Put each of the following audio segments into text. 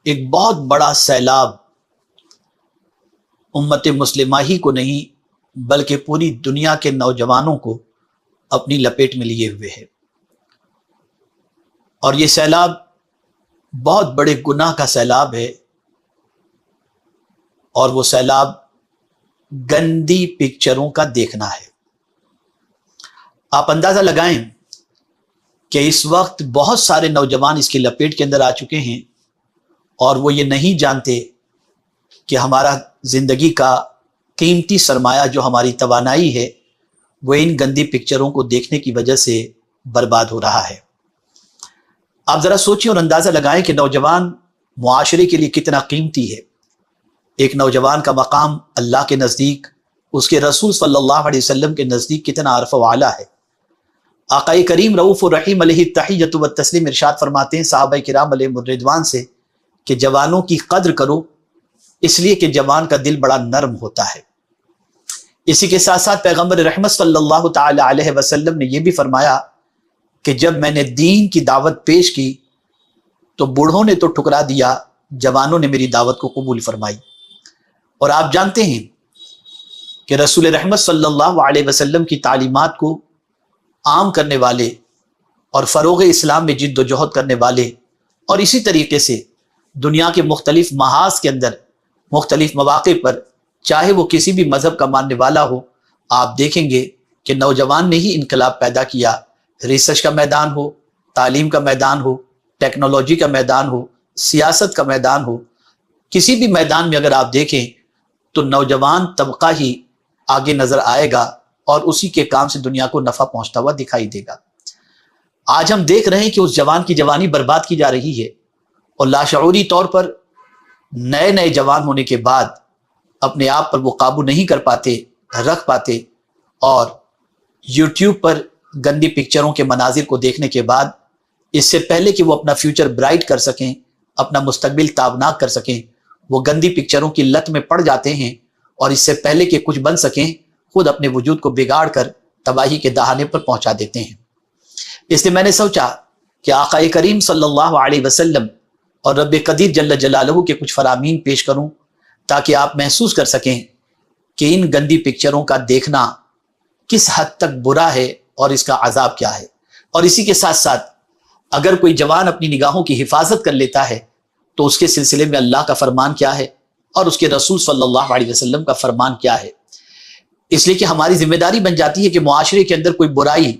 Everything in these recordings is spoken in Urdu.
ایک بہت بڑا سیلاب امت مسلمہ ہی کو نہیں بلکہ پوری دنیا کے نوجوانوں کو اپنی لپیٹ میں لیے ہوئے ہے، اور یہ سیلاب بہت بڑے گناہ کا سیلاب ہے، اور وہ سیلاب گندی پکچروں کا دیکھنا ہے۔ آپ اندازہ لگائیں کہ اس وقت بہت سارے نوجوان اس کی لپیٹ کے اندر آ چکے ہیں، اور وہ یہ نہیں جانتے کہ ہمارا زندگی کا قیمتی سرمایہ جو ہماری توانائی ہے وہ ان گندی پکچروں کو دیکھنے کی وجہ سے برباد ہو رہا ہے۔ آپ ذرا سوچیں اور اندازہ لگائیں کہ نوجوان معاشرے کے لیے کتنا قیمتی ہے۔ ایک نوجوان کا مقام اللہ کے نزدیک، اس کے رسول صلی اللہ علیہ وسلم کے نزدیک کتنا عرف و اعلیٰ ہے۔ آقا کریم رؤوف الرحیم علیہ التحیۃ والتسلیم ارشاد فرماتے ہیں صحابہ کرام علیہم الرضوان سے کہ جوانوں کی قدر کرو، اس لیے کہ جوان کا دل بڑا نرم ہوتا ہے۔ اسی کے ساتھ ساتھ پیغمبر رحمت صلی اللہ تعالی علیہ وسلم نے یہ بھی فرمایا کہ جب میں نے دین کی دعوت پیش کی تو بوڑھوں نے تو ٹھکرا دیا، جوانوں نے میری دعوت کو قبول فرمائی۔ اور آپ جانتے ہیں کہ رسول رحمت صلی اللہ علیہ وسلم کی تعلیمات کو عام کرنے والے اور فروغ اسلام میں جد و جہد کرنے والے، اور اسی طریقے سے دنیا کے مختلف محاذ کے اندر مختلف مواقع پر، چاہے وہ کسی بھی مذہب کا ماننے والا ہو، آپ دیکھیں گے کہ نوجوان نے ہی انقلاب پیدا کیا۔ ریسرچ کا میدان ہو، تعلیم کا میدان ہو، ٹیکنالوجی کا میدان ہو، سیاست کا میدان ہو، کسی بھی میدان میں اگر آپ دیکھیں تو نوجوان طبقہ ہی آگے نظر آئے گا، اور اسی کے کام سے دنیا کو نفع پہنچتا ہوا دکھائی دے گا۔ آج ہم دیکھ رہے ہیں کہ اس جوان کی جوانی برباد کی جا رہی ہے، اور لاشعوری طور پر نئے نئے جوان ہونے کے بعد اپنے آپ پر وہ قابو نہیں کر پاتے، رکھ پاتے، اور یوٹیوب پر گندی پکچروں کے مناظر کو دیکھنے کے بعد اس سے پہلے کہ وہ اپنا فیوچر برائٹ کر سکیں، اپنا مستقبل تابناک کر سکیں، وہ گندی پکچروں کی لت میں پڑ جاتے ہیں، اور اس سے پہلے کہ کچھ بن سکیں خود اپنے وجود کو بگاڑ کر تباہی کے دہانے پر پہنچا دیتے ہیں۔ اس لیے میں نے سوچا کہ آقا کریم صلی اللہ علیہ وسلم اور رب قدیر جل جلالہ کے کچھ فرامین پیش کروں تاکہ آپ محسوس کر سکیں کہ ان گندی پکچروں کا دیکھنا کس حد تک برا ہے اور اس کا عذاب کیا ہے۔ اور اسی کے ساتھ ساتھ اگر کوئی جوان اپنی نگاہوں کی حفاظت کر لیتا ہے تو اس کے سلسلے میں اللہ کا فرمان کیا ہے اور اس کے رسول صلی اللہ علیہ وسلم کا فرمان کیا ہے۔ اس لیے کہ ہماری ذمہ داری بن جاتی ہے کہ معاشرے کے اندر کوئی برائی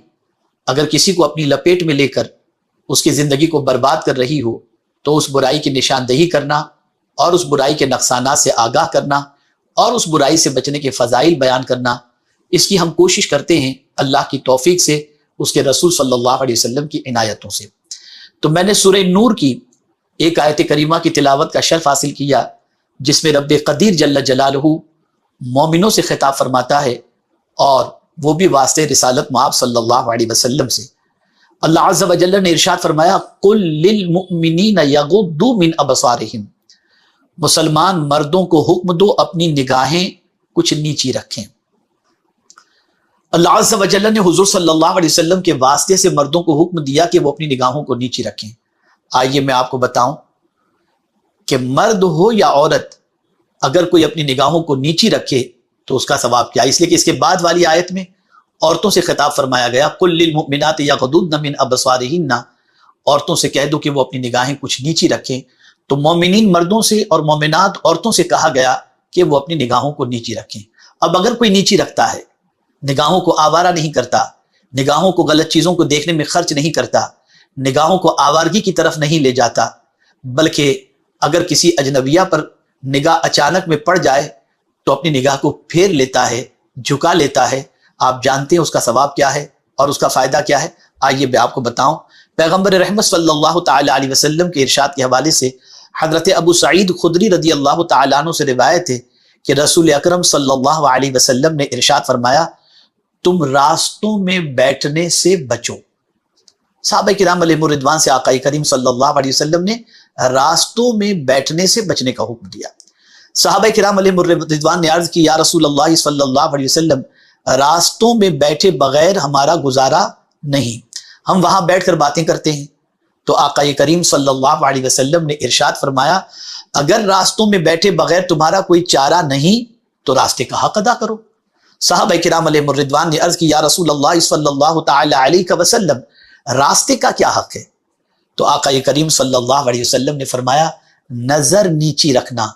اگر کسی کو اپنی لپیٹ میں لے کر اس کی زندگی کو برباد کر رہی ہو تو اس برائی کی نشاندہی کرنا، اور اس برائی کے نقصانات سے آگاہ کرنا، اور اس برائی سے بچنے کے فضائل بیان کرنا، اس کی ہم کوشش کرتے ہیں اللہ کی توفیق سے، اس کے رسول صلی اللہ علیہ وسلم کی عنایتوں سے۔ تو میں نے سورہ نور کی ایک آیت کریمہ کی تلاوت کا شرف حاصل کیا جس میں رب قدیر جل جلالہ مومنوں سے خطاب فرماتا ہے، اور وہ بھی واسطے رسالت مآب صلی اللہ علیہ وسلم سے۔ اللہ عز و جل نے ارشاد فرمایا قل للمؤمنین یغضوا من ابصارہم، مسلمان مردوں کو حکم دو اپنی نگاہیں کچھ نیچی رکھیں۔ اللہ عز و جل نے حضور صلی اللہ علیہ وسلم کے واسطے سے مردوں کو حکم دیا کہ وہ اپنی نگاہوں کو نیچی رکھیں۔ آئیے میں آپ کو بتاؤں کہ مرد ہو یا عورت اگر کوئی اپنی نگاہوں کو نیچی رکھے تو اس کا ثواب کیا ہے؟ اس لیے کہ اس کے بعد والی آیت میں عورتوں سے خطاب فرمایا گیا قل للمؤمنات یغضضن من ابصارہن، عورتوں سے کہہ دو کہ وہ اپنی نگاہیں کچھ نیچی رکھیں۔ تو مومنین مردوں سے اور مومنات عورتوں سے کہا گیا کہ وہ اپنی نگاہوں کو نیچی رکھیں۔ اب اگر کوئی نیچی رکھتا ہے، نگاہوں کو آوارہ نہیں کرتا، نگاہوں کو غلط چیزوں کو دیکھنے میں خرچ نہیں کرتا، نگاہوں کو آوارگی کی طرف نہیں لے جاتا، بلکہ اگر کسی اجنبیہ پر نگاہ اچانک میں پڑ جائے تو اپنی نگاہ کو پھیر لیتا ہے، جھکا لیتا ہے، آپ جانتے ہیں اس کا ثواب کیا ہے اور اس کا فائدہ کیا ہے؟ آئیے میں آپ کو بتاؤں۔ پیغمبر رحمت صلی اللہ تعالی علیہ وسلم کے ارشاد کے حوالے سے حضرت ابو سعید خدری رضی اللہ تعالیٰ عنہ سے روایت ہے کہ رسول اکرم صلی اللہ علیہ وسلم نے ارشاد فرمایا تم راستوں میں بیٹھنے سے بچو۔ صحابہ کرام علیہم الرضوان سے آقا کریم صلی اللہ علیہ وسلم نے راستوں میں بیٹھنے سے بچنے کا حکم دیا۔ صحابہ کرام علیہم الرضوان نے عرض کی یا رسول اللہ صلی اللہ علیہ وسلم، راستوں میں بیٹھے بغیر ہمارا گزارا نہیں، ہم وہاں بیٹھ کر باتیں کرتے ہیں۔ تو آقا کریم صلی اللہ علیہ وسلم نے ارشاد فرمایا اگر راستوں میں بیٹھے بغیر تمہارا کوئی چارہ نہیں تو راستے کا حق ادا کرو۔ صحابہ کرام علیہم الرضوان نے عرض کی یا رسول اللہ صلی اللہ تعالی علیہ وسلم راستے کا کیا حق ہے؟ تو آقا کریم صلی اللہ علیہ وسلم نے فرمایا نظر نیچی رکھنا،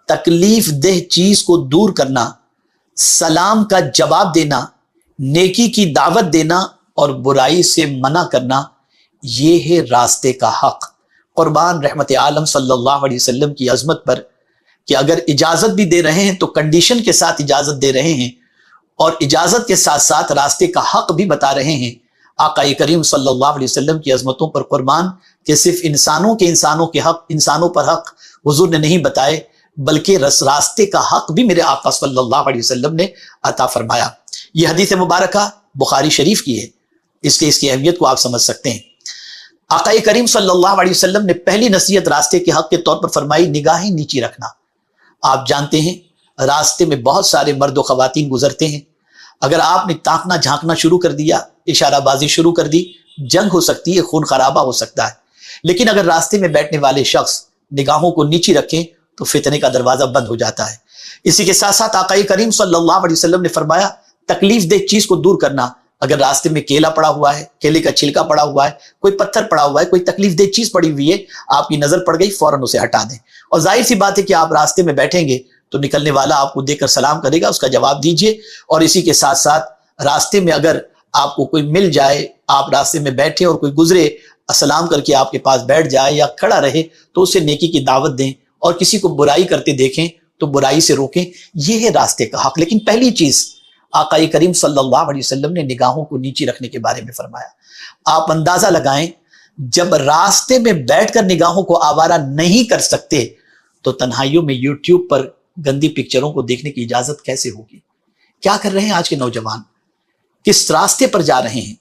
تکلیف دہ چیز کو دور کرنا، سلام کا جواب دینا، نیکی کی دعوت دینا اور برائی سے منع کرنا، یہ ہے راستے کا حق۔ قربان رحمت عالم صلی اللہ علیہ وسلم کی عظمت پر کہ اگر اجازت بھی دے رہے ہیں تو کنڈیشن کے ساتھ اجازت دے رہے ہیں اور اجازت کے ساتھ ساتھ راستے کا حق بھی بتا رہے ہیں۔ آقا کریم صلی اللہ علیہ وسلم کی عظمتوں پر قربان کہ صرف انسانوں پر حق حضور نے نہیں بتائے بلکہ راستے کا حق بھی میرے آقا صلی اللہ علیہ وسلم نے عطا فرمایا۔ یہ حدیث مبارکہ بخاری شریف کی ہے، اس لیے اس کی اہمیت کو آپ سمجھ سکتے ہیں۔ آقا کریم صلی اللہ علیہ وسلم نے پہلی نصیحت راستے کے حق کے طور پر فرمائی نگاہیں نیچی رکھنا۔ آپ جانتے ہیں راستے میں بہت سارے مرد و خواتین گزرتے ہیں، اگر آپ نے تاکنا جھانکنا شروع کر دیا، اشارہ بازی شروع کر دی، جنگ ہو سکتی ہے، خون خرابہ ہو سکتا ہے۔ لیکن اگر راستے میں بیٹھنے والے شخص نگاہوں کو نیچی رکھیں تو فتنے کا دروازہ بند ہو جاتا ہے۔ اسی کے ساتھ ساتھ آقا کریم صلی اللہ علیہ وسلم نے فرمایا تکلیف دہ چیز کو دور کرنا۔ اگر راستے میں کیلا پڑا ہوا ہے، کیلے کا چھلکا پڑا ہوا ہے، کوئی پتھر پڑا ہوا ہے، کوئی تکلیف دہ چیز پڑی ہوئی ہے، آپ کی نظر پڑ گئی، فوراً اسے ہٹا دیں۔ اور ظاہر سی بات ہے کہ آپ راستے میں بیٹھیں گے تو نکلنے والا آپ کو دیکھ کر سلام کرے گا، اس کا جواب دیجئے۔ اور اسی کے ساتھ ساتھ راستے میں اگر آپ کو کوئی مل جائے، آپ راستے میں بیٹھے اور کوئی گزرے، سلام کر کے آپ کے پاس بیٹھ جائے یا کھڑا رہے تو اسے نیکی کی دعوت دیں، اور کسی کو برائی کرتے دیکھیں تو برائی سے روکیں۔ یہ ہے راستے کا حق۔ لیکن پہلی چیز آقا کریم صلی اللہ علیہ وسلم نے نگاہوں کو نیچی رکھنے کے بارے میں فرمایا۔ آپ اندازہ لگائیں جب راستے میں بیٹھ کر نگاہوں کو آوارہ نہیں کر سکتے تو تنہائیوں میں یوٹیوب پر گندی پکچروں کو دیکھنے کی اجازت کیسے ہوگی؟ کیا کر رہے ہیں آج کے نوجوان؟ کس راستے پر جا رہے ہیں؟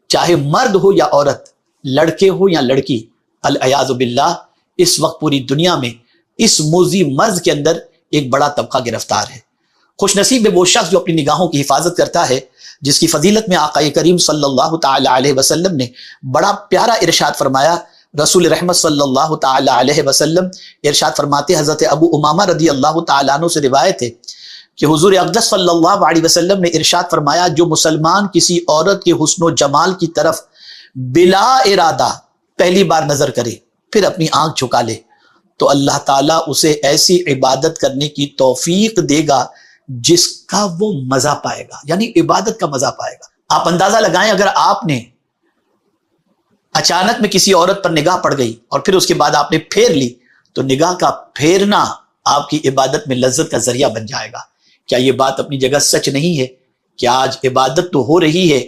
چاہے مرد ہو یا عورت، لڑکے ہو یا لڑکی، العیاذ باللہ اس وقت پوری دنیا میں اس موذی مرض کے اندر ایک بڑا طبقہ گرفتار ہے۔ خوش نصیب ہے وہ شخص جو اپنی نگاہوں کی حفاظت کرتا ہے، جس کی فضیلت میں آقا کریم صلی اللہ تعالی علیہ وسلم نے بڑا پیارا ارشاد فرمایا۔ رسول رحمت صلی اللہ تعالی علیہ وسلم ارشاد فرماتے، حضرت ابو امامہ رضی اللہ تعالیٰ عنہ سے روایت ہے کہ حضور اقدس صلی اللہ علیہ وسلم نے ارشاد فرمایا جو مسلمان کسی عورت کے حسن و جمال کی طرف بلا ارادہ پہلی بار نظر کرے پھر اپنی آنکھ جھکا لے تو اللہ تعالیٰ اسے ایسی عبادت کرنے کی توفیق دے گا جس کا وہ مزہ پائے گا، یعنی عبادت کا مزہ پائے گا۔ آپ اندازہ لگائیں اگر آپ نے اچانک میں کسی عورت پر نگاہ پڑ گئی اور پھر اس کے بعد آپ نے پھیر لی تو نگاہ کا پھیرنا آپ کی عبادت میں لذت کا ذریعہ بن جائے گا۔ کیا یہ بات اپنی جگہ سچ نہیں ہے کہ آج عبادت تو ہو رہی ہے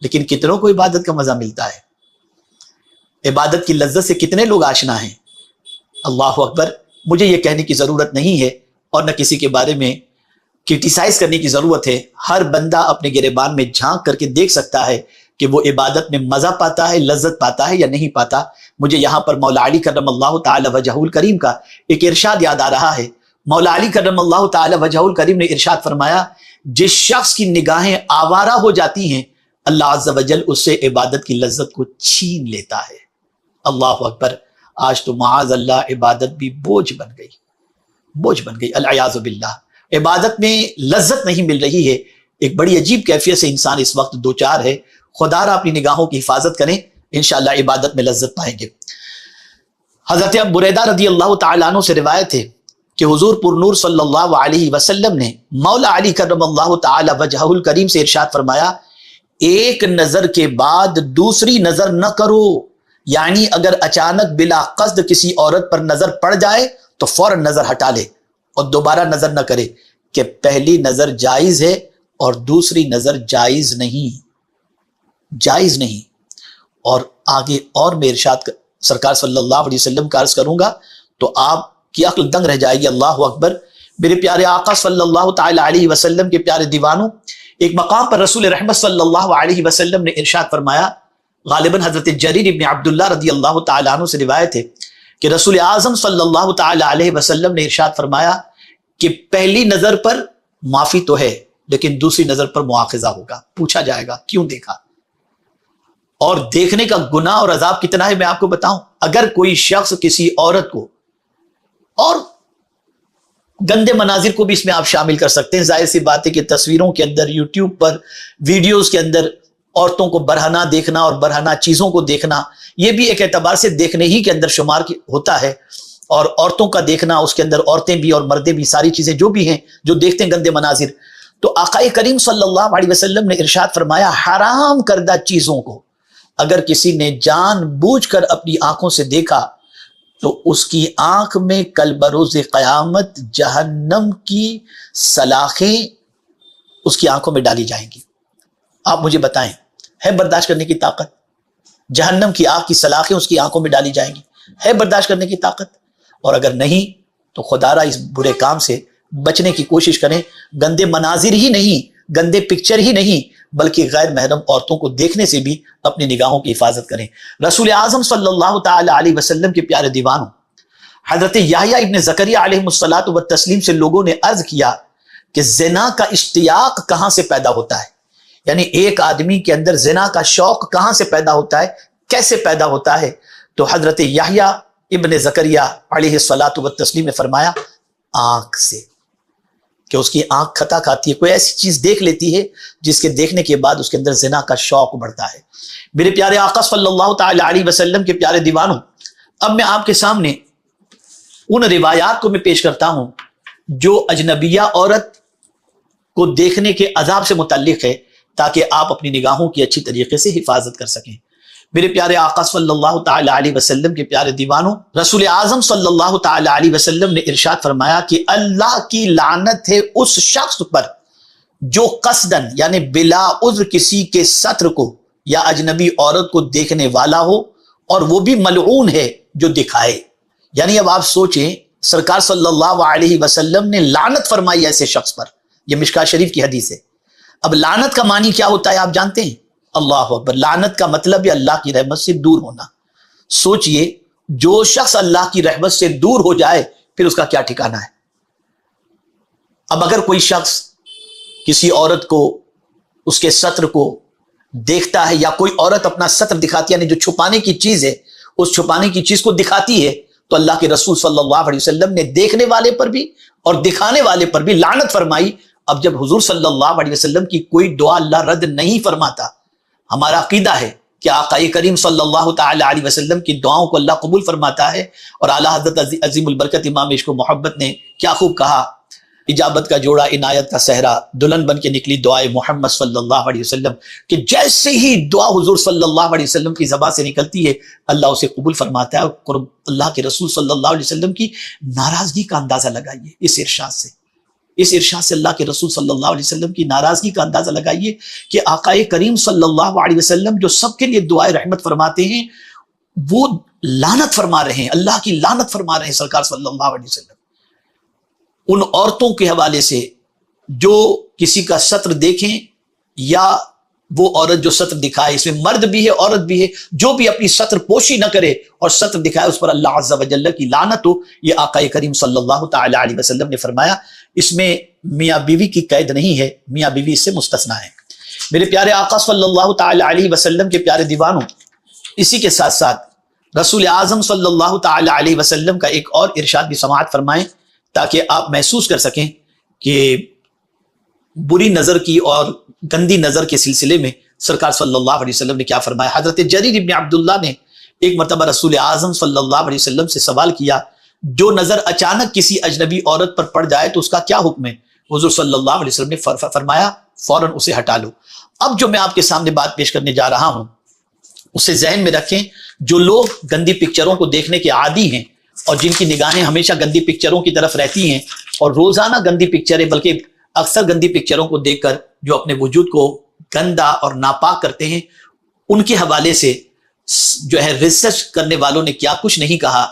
لیکن کتنوں کو عبادت کا مزہ ملتا ہے؟ عبادت کی لذت سے کتنے لوگ آشنا ہیں؟ اللہ اکبر۔ مجھے یہ کہنے کی ضرورت نہیں ہے اور نہ کسی کے بارے میں کرٹیسائز کرنے کی ضرورت ہے۔ ہر بندہ اپنے گریبان میں جھانک کر کے دیکھ سکتا ہے کہ وہ عبادت میں مزہ پاتا ہے، لذت پاتا ہے یا نہیں پاتا۔ مجھے یہاں پر مولا علی کرم اللہ تعالی وجہہ الکریم کا ایک ارشاد یاد آ رہا ہے۔ مولا علی کرم اللہ تعالی وجہہ الکریم نے ارشاد فرمایا جس شخص کی نگاہیں آوارہ ہو جاتی ہیں اللہ عز و جل اس سے عبادت کی لذت کو چھین لیتا ہے۔ اللہ اکبر۔ آج تو معاذ اللہ عبادت بھی بوجھ بن گئی، العیاذ باللہ۔ عبادت میں لذت نہیں مل رہی ہے، ایک بڑی عجیب کیفیت سے انسان اس وقت دوچار ہے۔ خدا را اپنی نگاہوں کی حفاظت کریں، انشاءاللہ عبادت میں لذت پائیں گے۔ حضرت ابو بریدہ رضی اللہ تعالیٰ عنہ سے روایت ہے کہ حضور پر نور صلی اللہ علیہ وسلم نے مولا علی کرم اللہ تعالی وجہہ الکریم سے ارشاد فرمایا ایک نظر کے بعد دوسری نظر نہ کرو، یعنی اگر اچانک بلا قصد کسی عورت پر نظر پڑ جائے تو فوراً نظر ہٹا لے اور دوبارہ نظر نہ کرے کہ پہلی نظر جائز ہے اور دوسری نظر جائز نہیں۔ اور آگے اور میں ارشاد سرکار صلی اللہ علیہ وسلم کا عرض کروں گا تو آپ کی عقل دنگ رہ جائے گی۔ اللہ اکبر۔ میرے پیارے آقا صلی اللہ تعالی علیہ وسلم کے پیارے دیوانوں، ایک مقام پر رسول رحمت صلی اللہ علیہ وسلم نے ارشاد فرمایا، غالباً حضرت جریر ابن عبداللہ رضی اللہ تعالیٰ عنہ سے روایت ہے کہ رسول اعظم صلی اللہ تعالی علیہ وسلم نے ارشاد فرمایا کہ پہلی نظر پر معافی تو ہے لیکن دوسری نظر پر مواخذہ ہوگا۔ پوچھا جائے گا کیوں دیکھا؟ اور دیکھنے کا گناہ اور عذاب کتنا ہے میں آپ کو بتاؤں. اگر کوئی شخص کسی عورت کو، اور گندے مناظر کو بھی اس میں آپ شامل کر سکتے ہیں، ظاہر سی بات ہے کہ تصویروں کے اندر، یوٹیوب پر ویڈیوز کے اندر عورتوں کو برہنہ دیکھنا اور برہنہ چیزوں کو دیکھنا، یہ بھی ایک اعتبار سے دیکھنے ہی کے اندر شمار ہوتا ہے. اور عورتوں کا دیکھنا، اس کے اندر عورتیں بھی اور مردیں بھی، ساری چیزیں جو بھی ہیں جو دیکھتے ہیں گندے مناظر. تو آقا کریم صلی اللہ علیہ وسلم نے ارشاد فرمایا، حرام کردہ چیزوں کو اگر کسی نے جان بوجھ کر اپنی آنکھوں سے دیکھا تو اس کی آنکھ میں کل بروز قیامت جہنم کی سلاخیں اس کی آنکھوں میں ڈالی جائیں گی. آپ مجھے بتائیں، ہے برداشت کرنے کی طاقت؟ جہنم کی آگ کی سلاخیں اس کی آنکھوں میں ڈالی جائیں گی، ہے برداشت کرنے کی طاقت؟ اور اگر نہیں تو خدا را اس برے کام سے بچنے کی کوشش کریں. گندے مناظر ہی نہیں، گندے پکچر ہی نہیں، بلکہ غیر محرم عورتوں کو دیکھنے سے بھی اپنی نگاہوں کی حفاظت کریں. رسول اعظم صلی اللہ تعالی علیہ وسلم کے پیارے دیوانوں، حضرت یحییٰ ابن زکریا علیہ الصلوۃ والتسلیم سے لوگوں نے عرض کیا کہ زنا کا اشتیاق کہاں سے پیدا ہوتا ہے، یعنی ایک آدمی کے اندر زنا کا شوق کہاں سے پیدا ہوتا ہے، کیسے پیدا ہوتا ہے؟ تو حضرت یحییٰ ابن زکریا علیہ الصلوۃ والتسلیم نے فرمایا، آنکھ سے، کہ اس کی آنکھ کھتا کھاتی ہے، کوئی ایسی چیز دیکھ لیتی ہے جس کے دیکھنے کے بعد اس کے اندر زنا کا شوق بڑھتا ہے. میرے پیارے آقا صلی اللہ تعالی علیہ وسلم کے پیارے دیوانوں، اب میں آپ کے سامنے ان روایات کو میں پیش کرتا ہوں جو اجنبیہ عورت کو دیکھنے کے عذاب سے متعلق ہے، تاکہ آپ اپنی نگاہوں کی اچھی طریقے سے حفاظت کر سکیں. میرے پیارے آقا صلی اللہ تعالی علیہ وسلم کے پیارے دیوانوں، رسول اعظم صلی اللہ تعالی علیہ وسلم نے ارشاد فرمایا کہ اللہ کی لعنت ہے اس شخص پر جو قصدن یعنی بلا عذر کسی کے ستر کو یا اجنبی عورت کو دیکھنے والا ہو، اور وہ بھی ملعون ہے جو دکھائے. یعنی اب آپ سوچیں، سرکار صلی اللہ علیہ وسلم نے لعنت فرمائی ایسے شخص پر. یہ مشکاۃ شریف کی حدیث ہے. اب لعنت کا معنی کیا ہوتا ہے آپ جانتے ہیں؟ اللہ اکبر. لعنت کا مطلب ہے اللہ کی رحمت سے دور ہونا. سوچئے، جو شخص اللہ کی رحمت سے دور ہو جائے پھر اس کا کیا ٹھکانہ ہے. اب اگر کوئی شخص کسی عورت کو، اس کے ستر کو دیکھتا ہے، یا کوئی عورت اپنا ستر دکھاتی ہے، یعنی جو چھپانے کی چیز ہے اس چھپانے کی چیز کو دکھاتی ہے، تو اللہ کے رسول صلی اللہ علیہ وسلم نے دیکھنے والے پر بھی اور دکھانے والے پر بھی لعنت فرمائی. اب جب حضور صلی اللہ علیہ وسلم کی کوئی دعا اللہ رد نہیں فرماتا، ہمارا عقیدہ ہے کہ آقا کریم صلی اللہ تعالی علیہ وسلم کی دعاؤں کو اللہ قبول فرماتا ہے. اور اعلیٰ حضرت عظیم البرکت امام عشق و محبت نے کیا خوب کہا، اجابت کا جوڑا، عنایت کا صحرا، دلہن بن کے نکلی دعائے محمد صلی اللہ علیہ وسلم، کہ جیسے ہی دعا حضور صلی اللہ علیہ وسلم کی زبان سے نکلتی ہے اللہ اسے قبول فرماتا ہے. اور اللہ کے رسول صلی اللہ علیہ وسلم کی ناراضگی کا اندازہ لگائیے اس ارشاد سے. اس ارشاد سے اللہ کے رسول صلی اللہ علیہ وسلم کی ناراضگی کا اندازہ لگائیے کہ آقا کریم صلی اللہ علیہ وسلم جو سب کے لیے دعائے رحمت فرماتے ہیں، وہ لعنت فرما رہے ہیں، اللہ کی لعنت فرما رہے ہیں سرکار صلی اللہ علیہ وسلم ان عورتوں کے حوالے سے جو کسی کا ستر دیکھیں، یا وہ عورت جو ستر دکھائے. اس میں مرد بھی ہے عورت بھی ہے، جو بھی اپنی ستر پوشی نہ کرے اور ستر دکھائے اس پر اللہ عز و جل کی لعنت ہو. یہ آقا کریم صلی اللہ تعالی علیہ وسلم نے فرمایا. اس میں میاں بیوی کی قید نہیں ہے، میاں بیوی اس سے مستثنا ہے. میرے پیارے آقا صلی اللہ تعالی علیہ وسلم کے پیارے دیوانوں، اسی کے ساتھ ساتھ رسول اعظم صلی اللہ تعالی علیہ وسلم کا ایک اور ارشاد بھی سماعت فرمائیں، تاکہ آپ محسوس کر سکیں کہ بری نظر کی اور گندی نظر کے سلسلے میں سرکار صلی اللہ علیہ وسلم نے کیا فرمایا. حضرت جریر ابن عبداللہ نے ایک مرتبہ رسول اعظم صلی اللہ علیہ وسلم سے سوال کیا، جو نظر اچانک کسی اجنبی عورت پر پڑ جائے تو اس کا کیا حکم ہے؟ حضور صلی اللہ علیہ وسلم نے فرمایا، فوراً اسے ہٹا لو. اب جو میں آپ کے سامنے بات پیش کرنے جا رہا ہوں اسے ذہن میں رکھیں. جو لوگ گندی پکچروں کو دیکھنے کے عادی ہیں اور جن کی نگاہیں ہمیشہ گندی پکچروں کی طرف رہتی ہیں اور روزانہ گندی پکچریں، بلکہ اکثر گندی پکچروں کو دیکھ کر جو اپنے وجود کو گندا اور ناپاک کرتے ہیں، ان کے حوالے سے جو ہے ریسرچ کرنے والوں نے کیا کچھ نہیں کہا،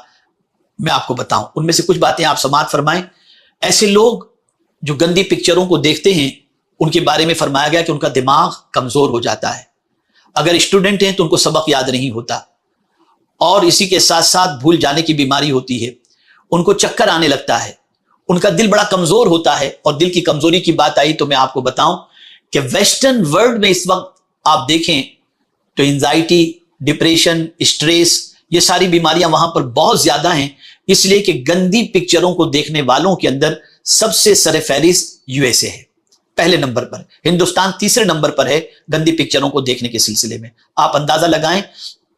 میں آپ کو بتاؤں. ان میں سے کچھ باتیں آپ سماعت فرمائیں. ایسے لوگ جو گندی پکچروں کو دیکھتے ہیں ان کے بارے میں فرمایا گیا کہ ان کا دماغ کمزور ہو جاتا ہے. اگر اسٹوڈنٹ ہیں تو ان کو سبق یاد نہیں ہوتا، اور اسی کے ساتھ ساتھ بھول جانے کی بیماری ہوتی ہے. ان کو چکر آنے لگتا ہے، ان کا دل بڑا کمزور ہوتا ہے. اور دل کی کمزوری کی بات آئی تو میں آپ کو بتاؤں کہ ویسٹرن ورلڈ میں اس وقت آپ دیکھیں تو انزائٹی، ڈپریشن، اسٹریس، یہ ساری بیماریاں وہاں پر بہت زیادہ ہیں، اس لیے کہ گندی پکچروں کو دیکھنے والوں کے اندر سب سے سر فہرست USA ہے، پہلے نمبر پر۔ ہندوستان تیسرے نمبر پر ہے گندی پکچروں کو دیکھنے کے سلسلے میں۔ آپ اندازہ لگائیں،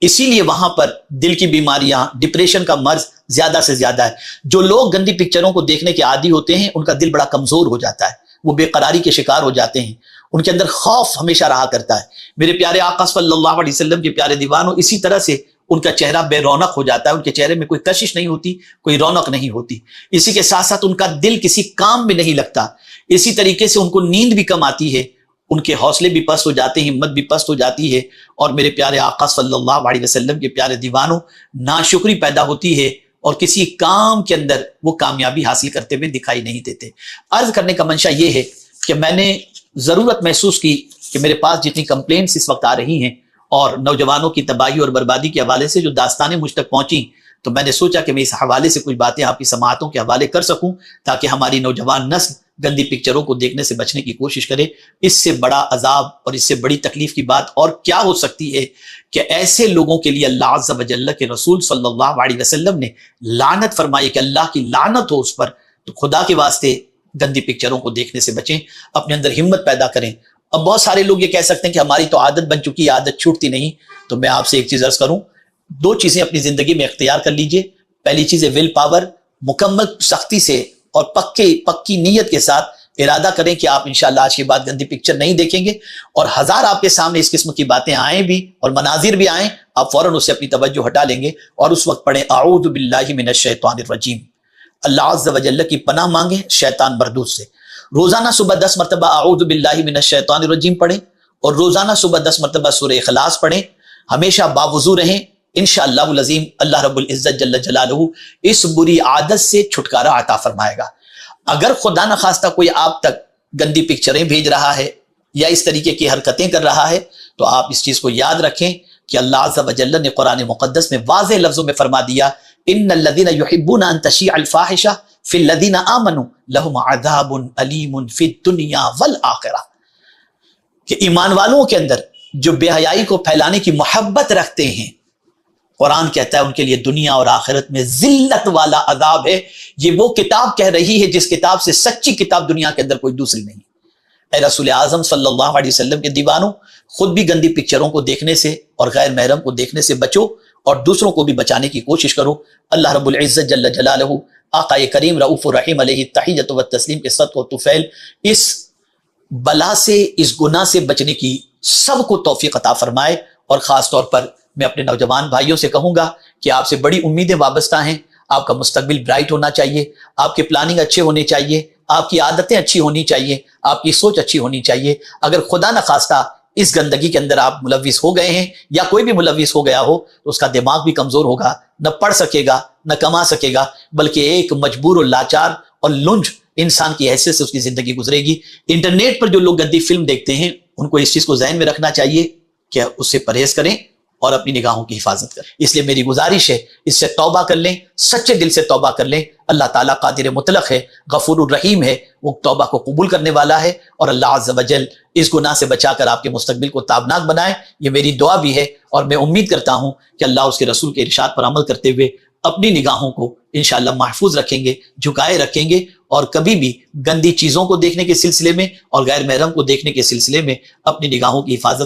اسی لیے وہاں پر دل کی بیماریاں، ڈپریشن کا مرض زیادہ سے زیادہ ہے۔ جو لوگ گندی پکچروں کو دیکھنے کے عادی ہوتے ہیں ان کا دل بڑا کمزور ہو جاتا ہے، وہ بے قراری کے شکار ہو جاتے ہیں، ان کے اندر خوف ہمیشہ رہا کرتا ہے۔ میرے پیارے آقا صلی اللہ علیہ وسلم کے پیارے دیوانوں، اسی طرح سے ان کا چہرہ بے رونق ہو جاتا ہے، ان کے چہرے میں کوئی کشش نہیں ہوتی، کوئی رونق نہیں ہوتی۔ اسی کے ساتھ ساتھ ان کا دل کسی کام میں نہیں لگتا، اسی طریقے سے ان کو نیند بھی کم آتی ہے، ان کے حوصلے بھی پست ہو جاتے ہیں، ہمت بھی پست ہو جاتی ہے، اور میرے پیارے آقا صلی اللہ علیہ وسلم کے پیارے دیوانوں، ناشکری پیدا ہوتی ہے اور کسی کام کے اندر وہ کامیابی حاصل کرتے ہوئے دکھائی نہیں دیتے۔ عرض کرنے کا منشا یہ ہے کہ میں نے ضرورت محسوس کی کہ میرے پاس جتنی کمپلینٹس اس وقت آ رہی ہیں اور نوجوانوں کی تباہی اور بربادی کے حوالے سے جو داستانیں مجھ تک پہنچی، تو میں نے سوچا کہ میں اس حوالے سے کچھ باتیں آپ کی سماعتوں کے حوالے کر سکوں تاکہ ہماری نوجوان نسل گندی پکچروں کو دیکھنے سے بچنے کی کوشش کرے۔ اس سے بڑا عذاب اور اس سے بڑی تکلیف کی بات اور کیا ہو سکتی ہے کہ ایسے لوگوں کے لیے اللہ عز و جل کے رسول صلی اللہ علیہ وسلم نے لعنت فرمائی کہ اللہ کی لعنت ہو اس پر۔ تو خدا کے واسطے گندی پکچروں کو دیکھنے سے بچیں، اپنے اندر ہمت پیدا کریں۔ اب بہت سارے لوگ یہ کہہ سکتے ہیں کہ ہماری تو عادت بن چکی ہے، عادت چھوٹتی نہیں، تو میں آپ سے ایک چیز عرض کروں، دو چیزیں اپنی زندگی میں اختیار کر لیجئے۔ پہلی چیز ہے ول پاور، مکمل سختی سے اور پکی نیت کے ساتھ ارادہ کریں کہ آپ انشاءاللہ آج کے بعد گندی پکچر نہیں دیکھیں گے، اور ہزار آپ کے سامنے اس قسم کی باتیں آئیں بھی اور مناظر بھی آئیں، آپ فوراً اس سے اپنی توجہ ہٹا لیں گے اور اس وقت پڑھیں اعوذ باللہ من الشیطان الرجیم، اللہ عز و جل کی پناہ مانگیں شیطان مردود سے۔ روزانہ صبح 10 مرتبہ اعوذ باللہ من الشیطان الرجیم پڑھیں اور روزانہ صبح 10 مرتبہ سورہ اخلاص پڑھیں، ہمیشہ باوضو رہیں، انشاءاللہ العظیم اللہ رب العزت جل جلالہ اس بری عادت سے چھٹکارا عطا فرمائے گا۔ اگر خدا نخواستہ کوئی آپ تک گندی پکچریں بھیج رہا ہے یا اس طریقے کی حرکتیں کر رہا ہے، تو آپ اس چیز کو یاد رکھیں کہ اللہ عز و جل نے قرآن مقدس میں واضح لفظوں میں فرما دیا، ان الذین یحبون ان تشیع الفاحشہ فی الذین آمنوا لہم عذاب علیم فی الدنیا والآخرہ، کہ ایمان والوں کے اندر جو بے حیائی کو پھیلانے کی محبت رکھتے ہیں، قرآن کہتا ہے ان کے لیے دنیا اور آخرت میں ذلت والا عذاب ہے۔ یہ وہ کتاب کہہ رہی ہے جس کتاب سے سچی کتاب دنیا کے اندر کوئی دوسری نہیں۔ اے رسول اعظم صلی اللہ علیہ وسلم کے دیوانوں، خود بھی گندی پکچروں کو دیکھنے سے اور غیر محرم کو دیکھنے سے بچو اور دوسروں کو بھی بچانے کی کوشش کرو۔ اللہ رب العزت جل جلالہ، آقا کریم رؤوف الرحیم علیہ التحیۃ والتسلیم کے صدق و طفیل اس بلا سے، اس گناہ سے بچنے کی سب کو توفیق عطا فرمائے۔ اور خاص طور پر میں اپنے نوجوان بھائیوں سے کہوں گا کہ آپ سے بڑی امیدیں وابستہ ہیں، آپ کا مستقبل برائٹ ہونا چاہیے، آپ کے پلاننگ اچھے ہونے چاہیے، آپ کی عادتیں اچھی ہونی چاہیے، آپ کی سوچ اچھی ہونی چاہیے۔ اگر خدا نخواستہ اس گندگی کے اندر آپ ملوث ہو گئے ہیں یا کوئی بھی ملوث ہو گیا ہو، تو اس کا دماغ بھی کمزور ہوگا، نہ پڑھ سکے گا، نہ کما سکے گا، بلکہ ایک مجبور اور لاچار اور لنج انسان کی حیثیت سے اس کی زندگی گزرے گی۔ انٹرنیٹ پر جو لوگ گندی فلم دیکھتے ہیں، ان کو اس چیز کو ذہن میں رکھنا چاہیے کہ اس سے پرہیز کریں اور اپنی نگاہوں کی حفاظت کریں۔ اس لیے میری گزارش ہے، اس سے توبہ کر لیں، سچے دل سے توبہ کر لیں۔ اللہ تعالیٰ قادر مطلق ہے، غفور الرحیم ہے، وہ توبہ کو قبول کرنے والا ہے، اور اللہ عز و جل اس گناہ سے بچا کر آپ کے مستقبل کو تابناک بنائے۔ یہ میری دعا بھی ہے، اور میں امید کرتا ہوں کہ اللہ اس کے رسول کے ارشاد پر عمل کرتے ہوئے اپنی نگاہوں کو انشاءاللہ محفوظ رکھیں گے، جھکائے رکھیں گے، اور کبھی بھی گندی چیزوں کو دیکھنے کے سلسلے میں اور غیر محرم کو دیکھنے کے سلسلے میں اپنی نگاہوں کی حفاظت